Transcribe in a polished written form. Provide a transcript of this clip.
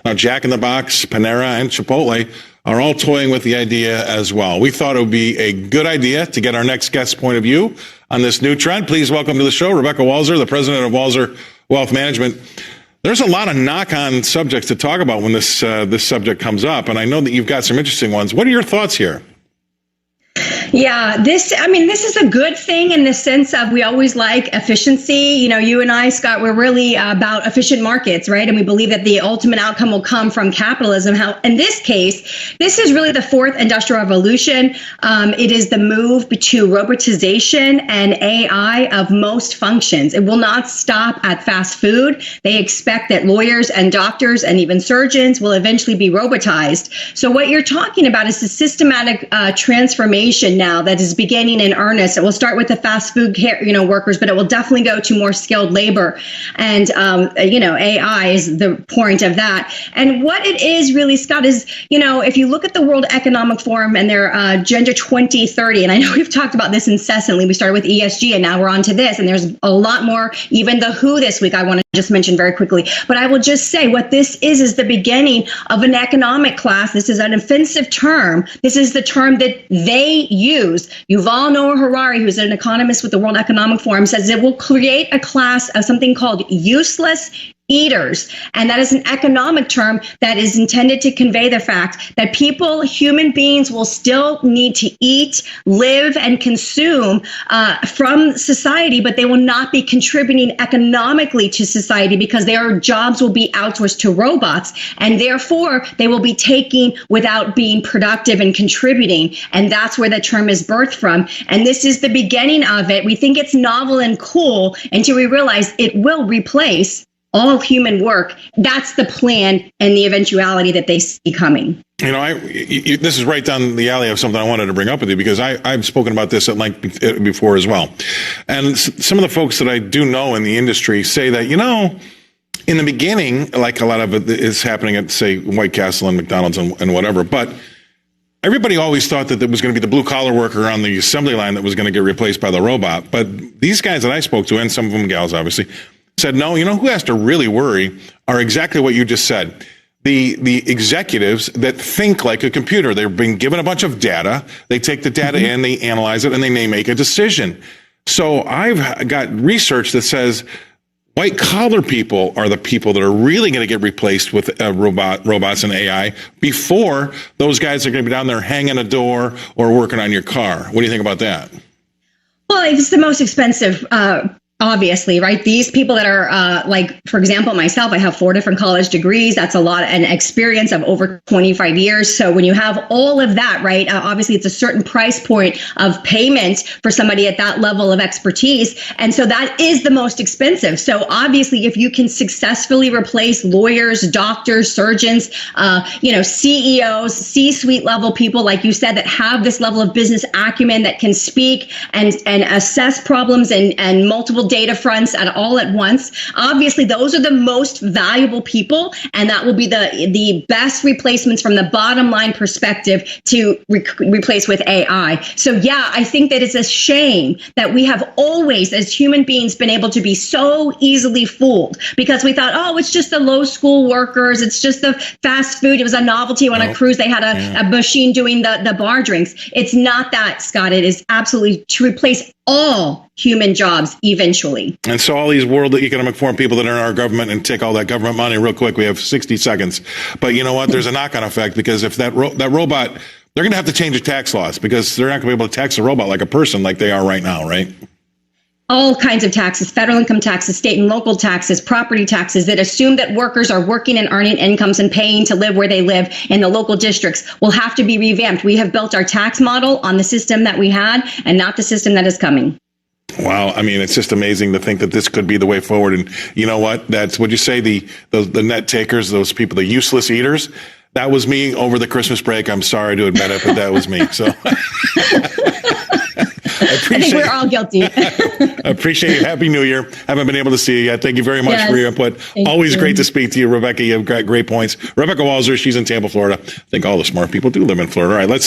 Now, Jack in the Box, Panera, and Chipotle are all toying with the idea as well. We thought it would be a good idea to get our next guest's point of view on this new trend. Please welcome to the show Rebecca Walser, the president of Walser Wealth Management. There's a lot of knock-on subjects to talk about when this subject comes up, and I know that you've got some interesting ones. What are your thoughts here? Yeah, this is a good thing in the sense of we always like efficiency. You know, you and I, Scott, we're really about efficient markets, right? And we believe that the ultimate outcome will come from capitalism. How, in this case, this is really the fourth industrial revolution. It is the move to robotization and AI of most functions. It will not stop at fast food. They expect that lawyers and doctors and even surgeons will eventually be robotized. So what you're talking about is the systematic transformation now that is beginning in earnest. It will start with the fast food workers, but it will definitely go to more skilled labor. And, AI is the point of that. And what it is really, Scott, is, if you look at the World Economic Forum and their Agenda 2030, and I know we've talked about this incessantly. We started with ESG and now we're on to this. And there's a lot more, even the WHO this week, I want to just mention very quickly. But I will just say what this is the beginning of an economic class. This is an offensive term. This is the term that they use. Yuval Noah Harari, who's an economist with the World Economic Forum, says it will create a class of something called useless eaters. And that is an economic term that is intended to convey the fact that human beings will still need to eat, live, and consume from society, but they will not be contributing economically to society because their jobs will be outsourced to robots. And therefore, they will be taking without being productive and contributing. And that's where the term is birthed from. And this is the beginning of it. We think it's novel and cool until we realize it will replace all human work. That's the plan and the eventuality that they see coming. This is right down the alley of something I wanted to bring up with you because I've spoken about this at length before as well. And some of the folks that I do know in the industry say that, in the beginning, like a lot of it is happening at, say, White Castle and McDonald's and whatever, but everybody always thought that there was going to be the blue-collar worker on the assembly line that was going to get replaced by the robot. But these guys that I spoke to, and some of them gals, obviously, said, no, who has to really worry are exactly what you just said. The executives that think like a computer. They're being given a bunch of data. They take the data in, they analyze it, and then they make a decision. So I've got research that says white collar people are the people that are really going to get replaced with robots and AI before those guys are going to be down there hanging a door or working on your car. What do you think about that? Well, it's the most expensive obviously, right? These people that are for example, myself, I have 4 different college degrees. That's a lot, and experience of over 25 years. So when you have all of that, right, obviously it's a certain price point of payment for somebody at that level of expertise. And so that is the most expensive. So obviously, if you can successfully replace lawyers, doctors, surgeons, CEOs, C-suite level people, like you said, that have this level of business acumen that can speak and assess problems and multiple data fronts all at once. Obviously, those are the most valuable people, and that will be the best replacements from the bottom line perspective to replace with AI. So yeah, I think that it's a shame that we have always, as human beings, been able to be so easily fooled because we thought, oh, it's just the low school workers, it's just the fast food. It was a novelty on a cruise. They had a machine doing the bar drinks. It's not that, Scott. It is absolutely to replace all human jobs eventually. And so all these World Economic Forum people that are in our government and take all that government money real quick, we have 60 seconds. But you know what? There's a knock-on effect because if that robot, they're going to have to change the tax laws because they're not going to be able to tax a robot like a person like they are right now, right? All kinds of taxes, federal income taxes, state and local taxes, property taxes that assume that workers are working and earning incomes and paying to live where they live in the local districts will have to be revamped. We have built our tax model on the system that we had and not the system that is coming. Wow. I mean, it's just amazing to think that this could be the way forward. And you know what? That's what you say, the net takers, those people, the useless eaters. That was me over the Christmas break. I'm sorry to admit it, but that was me. So I think we're all guilty. I appreciate you. Happy New Year. Haven't been able to see you yet. Thank you very much for your input. Always great to speak to you, Rebecca. You have got great points. Rebecca Walser, she's in Tampa, Florida. I think all the smart people do live in Florida. All right, let's